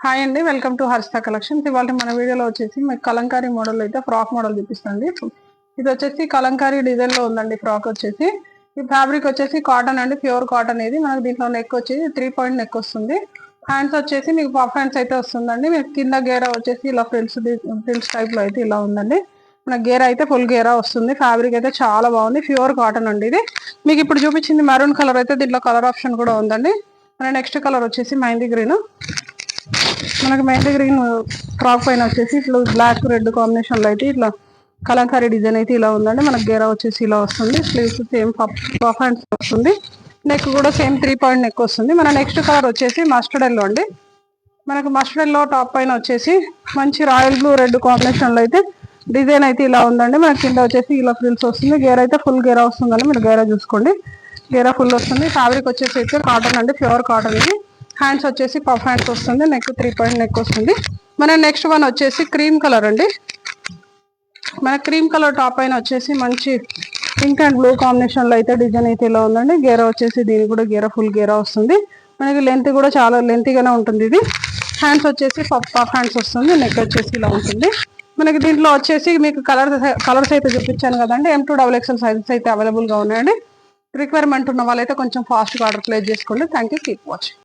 Hi అండి, welcome to Harshita collections. ఇవాళ మన వీడియోలో వచ్చేసి మీకు కలంకారీ మోడల్ అయితే ఫ్రాక్ మోడల్ చూపిస్తుంది. ఇది వచ్చేసి కలంకారీ డిజైన్ లో ఉందండి. ఫ్రాక్ వచ్చేసి ఈ ఫ్యాబ్రిక్ వచ్చేసి కాటన్ అండి, ప్యూర్ కాటన్. ఇది మనకు దీంట్లో నెక్ వచ్చేసి 3 పాయింట్ నెక్ వస్తుంది. హ్యాండ్స్ వచ్చేసి మీకు పఫ్ హ్యాండ్స్ అయితే వస్తుందండి. మీకు కింద గేరా వచ్చేసి ఇలా ఫ్రిల్స్ టైప్ లో అయితే ఇలా ఉందండి. మన గేరా అయితే ఫుల్ గేరా వస్తుంది. ఫ్యాబ్రిక్ అయితే చాలా బాగుంది, ప్యూర్ కాటన్ అండి. ఇది మీకు ఇప్పుడు చూపించింది మెరూన్ కలర్ అయితే దీంట్లో కలర్ ఆప్షన్ కూడా ఉందండి. మన నెక్స్ట్ కలర్ వచ్చేసి మెహందీ గ్రీన్. మనకి మెహందీ గ్రీన్ ఫ్రాక్ పైన వచ్చేసి ఇట్లా బ్లాక్ రెడ్ కాంబినేషన్ లో అయితే ఇట్లా కలంకారీ డిజైన్ అయితే ఇలా ఉందండి. మనకి గేరా వచ్చేసి ఇలా వస్తుంది. స్లీవ్స్ సేమ్ పఫ్ హ్యాండ్స్ వస్తుంది. నెక్ కూడా సేమ్ 3 పాయింట్ నెక్ వస్తుంది. మన నెక్స్ట్ కలర్ వచ్చేసి మస్టర్డ్ ఎల్లో అండి. మనకు మస్టర్డ్ ఎల్లో టాప్ పైన వచ్చేసి మంచి రాయల్ బ్లూ రెడ్ కాంబినేషన్ లో అయితే డిజైన్ అయితే ఇలా ఉందండి. మనకి కింద వచ్చేసి ఇలా ఫ్రిల్స్ వస్తుంది. గేరా అయితే ఫుల్ గేరా వస్తుందండి. మీరు గేరా చూసుకోండి, గేరా ఫుల్ వస్తుంది. ఫ్యాబ్రిక్ వచ్చేసి అయితే కాటన్ అండి, ప్యూర్ కాటన్ ఇది. హ్యాండ్స్ వచ్చేసి పఫ్ హ్యాండ్స్ వస్తుంది. నెక్ 3 పాయింట్ నెక్ వస్తుంది. మన నెక్స్ట్ వన్ వచ్చేసి క్రీమ్ కలర్ అండి. మన క్రీమ్ కలర్ టాప్ పైన వచ్చేసి మంచి పింక్ అండ్ బ్లూ కాంబినేషన్ లో అయితే డిజైన్ అయితే ఇలా ఉందండి. గేరా వచ్చేసి దీనికి కూడా గేరా ఫుల్ గేరా వస్తుంది. మనకి లెంత్ కూడా చాలా లెంతీగానే ఉంటుంది ఇది. హ్యాండ్స్ వచ్చేసి పఫ్ హ్యాండ్స్ వస్తుంది. నెక్ వచ్చేసి ఇలా ఉంటుంది. మనకి దీంట్లో వచ్చేసి మీకు కలర్స్ అయితే చూపించాను కదండి. M2XXL సైజెస్ అయితే అవైలబుల్ గా ఉన్నాయండి. రిక్వైర్మెంట్ ఉన్న వాళ్ళైతే కొంచెం ఫాస్ట్గా ఆర్డర్ ప్లేస్ చేసుకోండి. Thank you, keep watching.